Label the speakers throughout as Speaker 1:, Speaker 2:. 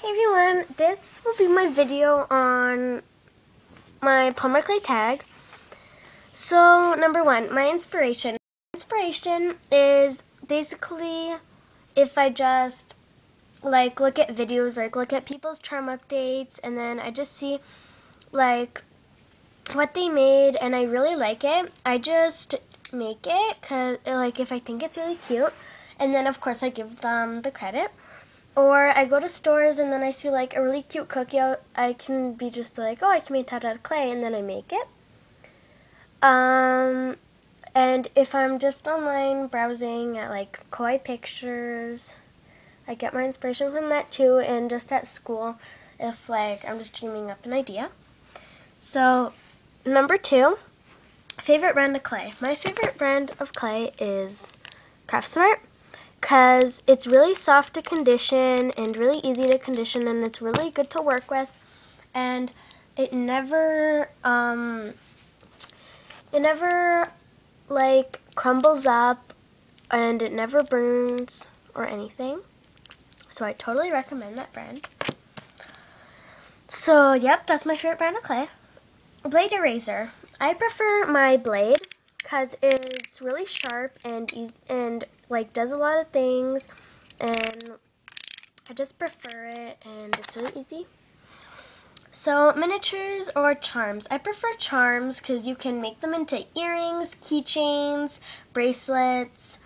Speaker 1: Hey everyone, this will be my video on my Polymer Clay tag. So, number one, my inspiration. Inspiration is basically if I just look at videos, look at people's charm updates, and then I just see what they made and I really like it. I just make it cause if I think it's really cute, and then of course I give them the credit. Or I go to stores and then I see a really cute cookie. I can be just oh, I can make that out of clay, and then I make it. And if I'm just online browsing at kawaii pictures, I get my inspiration from that too. And just at school, if I'm just dreaming up an idea. So number two, favorite brand of clay. My favorite brand of clay is Craftsmart, because it's really soft to condition and really easy to condition, and it's really good to work with, and it never crumbles up, and it never burns or anything. So I totally recommend that brand. So yep, that's my favorite brand of clay. Blade eraser. I prefer my blade because it's really sharp and easy, and does a lot of things, and I just prefer it, and it's really easy. So miniatures or charms. I prefer charms because you can make them into earrings, keychains, bracelets,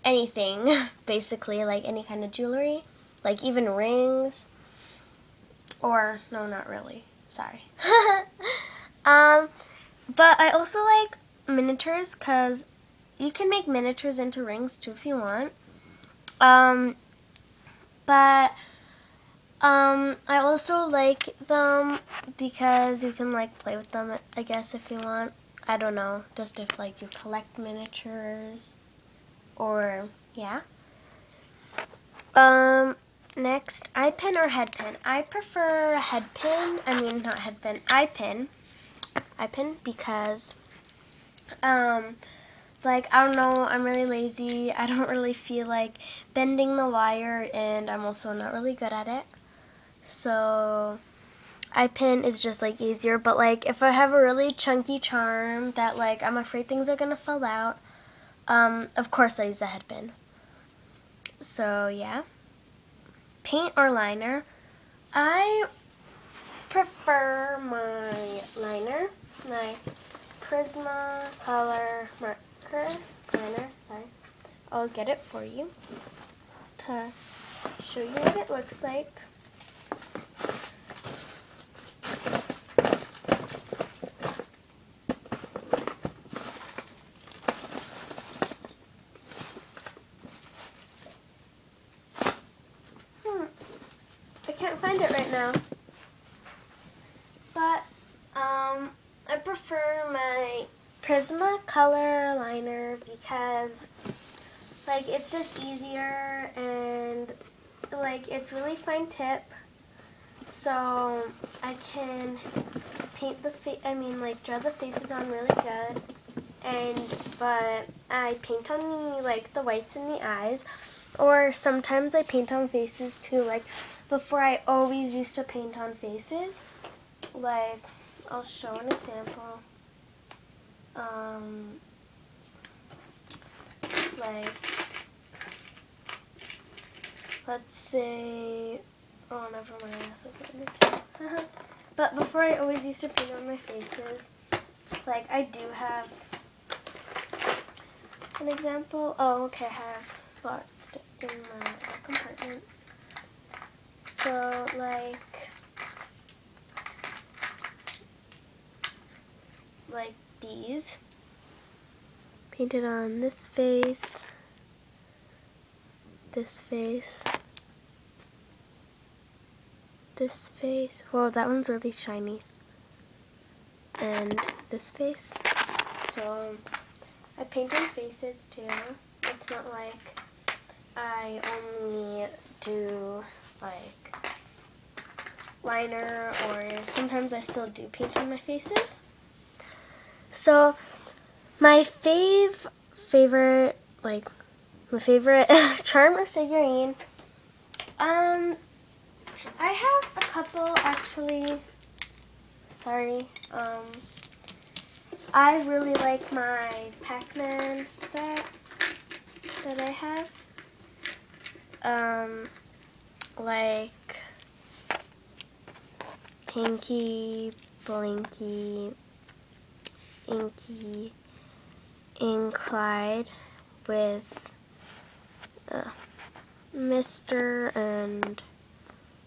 Speaker 1: anything basically, any kind of jewelry, even rings. Or no, not really. Sorry. But I also like miniatures because you can make miniatures into rings too if you want. But I also like them because you can play with them, I guess, if you want. I don't know, just if you collect miniatures, or yeah. Next, eye pin or head pin. I prefer head pin. I mean, not head pin, eye pin. Eye pin because I don't know, I'm really lazy. I don't really feel like bending the wire, and I'm also not really good at it. So eye pin is just easier, but if I have a really chunky charm that I'm afraid things are gonna fall out, of course I use a head pin. So yeah. Paint or liner. I prefer my liner, my Prismacolor marker liner, sorry. I'll get it for you to show you what it looks like. I can't find it right now. But I prefer my Prismacolor liner because it's just easier, and it's really fine tip, so I can paint the draw the faces on really good, but I paint on the whites in the eyes, or sometimes I paint on faces too. Before, I always used to paint on faces. I'll show an example. Let's say, oh, never mind. But before, I always used to paint on my faces. I do have an example. Oh, okay, I have lots in my compartment. So, these. Painted on this face, this face, this face. Whoa, that one's really shiny. And this face. So, I paint on faces too. It's not I only do liner, or sometimes I still do paint on my faces. So my favorite charm or figurine, couple actually. Sorry. I really like my Pac-Man set that I have. Like Pinky, Blinky, Inky, Clyde with Mr. and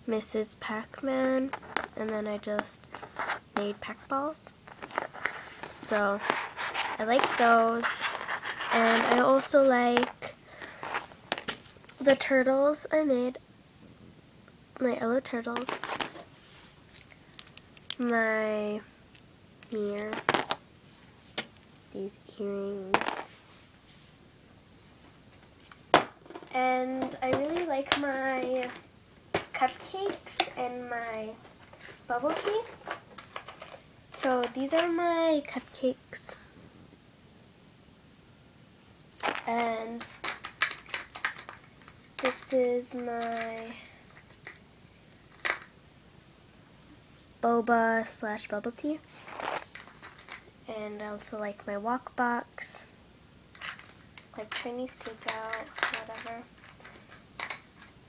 Speaker 1: Mrs. Pac-Man, and then I just made Pac-Balls. So I like those, and I also like the turtles I made, my yellow turtles, my mirror, these earrings, and I really like my cupcakes and my bubble tea. So these are my cupcakes, and this is my boba / bubble tea. And I also like my walk box, like Chinese takeout, whatever,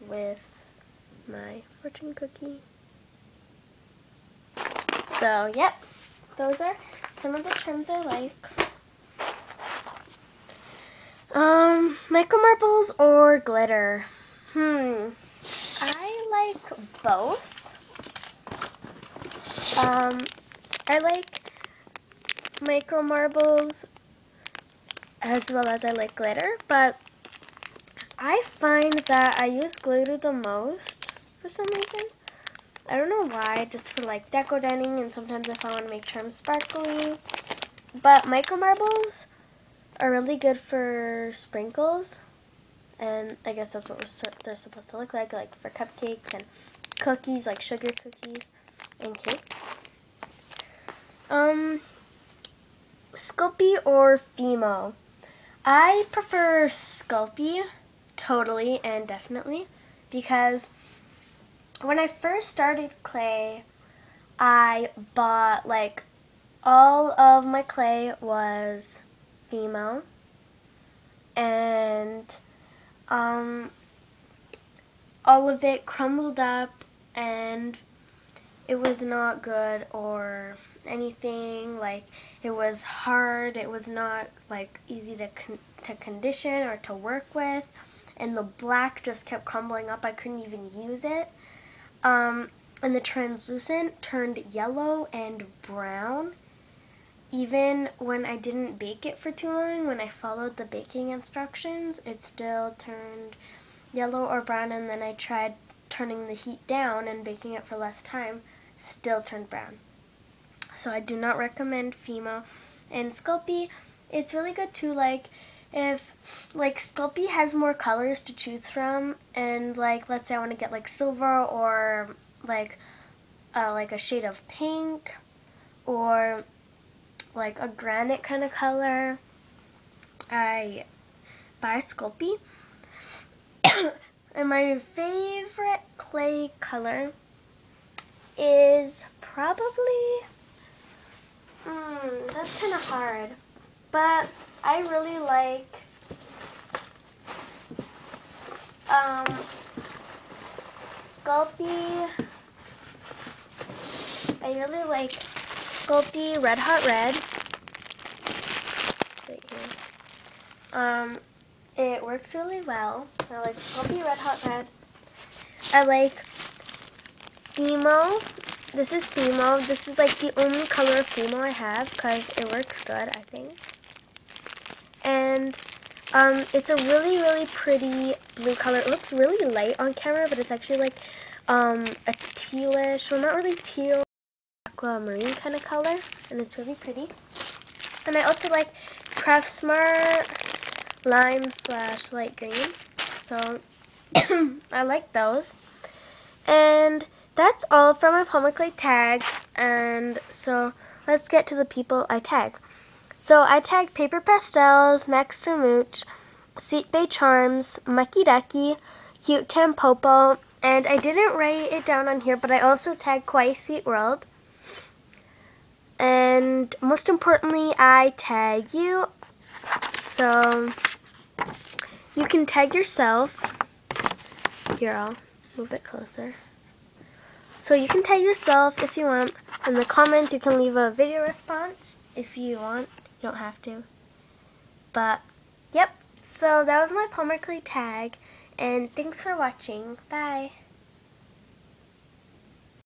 Speaker 1: with my fortune cookie. So, yep, those are some of the trends I like. Micro marbles or glitter? I like both. I like micro marbles as well as I like glitter, but I find that I use glitter the most for some reason. I don't know why, just for like deco dining and sometimes if I want to make charms sparkly. But micro marbles are really good for sprinkles, and I guess that's what they're supposed to look like for cupcakes and cookies, like sugar cookies and cakes. Sculpey or Fimo? I prefer Sculpey, totally and definitely, because when I first started clay, I bought, like, all of my clay was Fimo, and all of it crumbled up, and it was not good or anything. Like, it was hard, it was not, like, easy to condition or to work with, and the black just kept crumbling up. I couldn't even use it. And the translucent turned yellow and brown. Even when I didn't bake it for too long, when I followed the baking instructions, it still turned yellow or brown, and then I tried turning the heat down and baking it for less time, still turned brown. So I do not recommend Fimo. And Sculpey, it's really good too, like, if, like, Sculpey has more colors to choose from, and, like, let's say I want to get, like, silver or, like a shade of pink, or, like, a granite kind of color, I buy Sculpey. And my favorite clay color is probably, that's kind of hard, but I really like Sculpey. I really like Sculpey Red Hot Red. Right here. It works really well. I like Sculpey Red Hot Red. I like Fimo. This is Fimo. This is like the only color of Fimo I have because it works good, I think. And it's a really, really pretty blue color. It looks really light on camera, but it's actually like a tealish, well, not really teal, aquamarine kind of color, and it's really pretty. And I also like Craft Smart Lime / light green, so I like those. And that's all from my Polymer Clay tag, and so let's get to the people I tag. So I tagged Paper Pastels, Max Mooch, Sweet Bay Charms, Mucky Ducky, Cute Tampopo, And I didn't write it down on here, but I also tagged Kawaii Sweet World. And most importantly, I tag you. So you can tag yourself. Here, I'll move it closer. So you can tag yourself if you want. In the comments, you can leave a video response if you want. You don't have to. But, yep. So that was my Polymer Clay tag. And thanks for watching. Bye.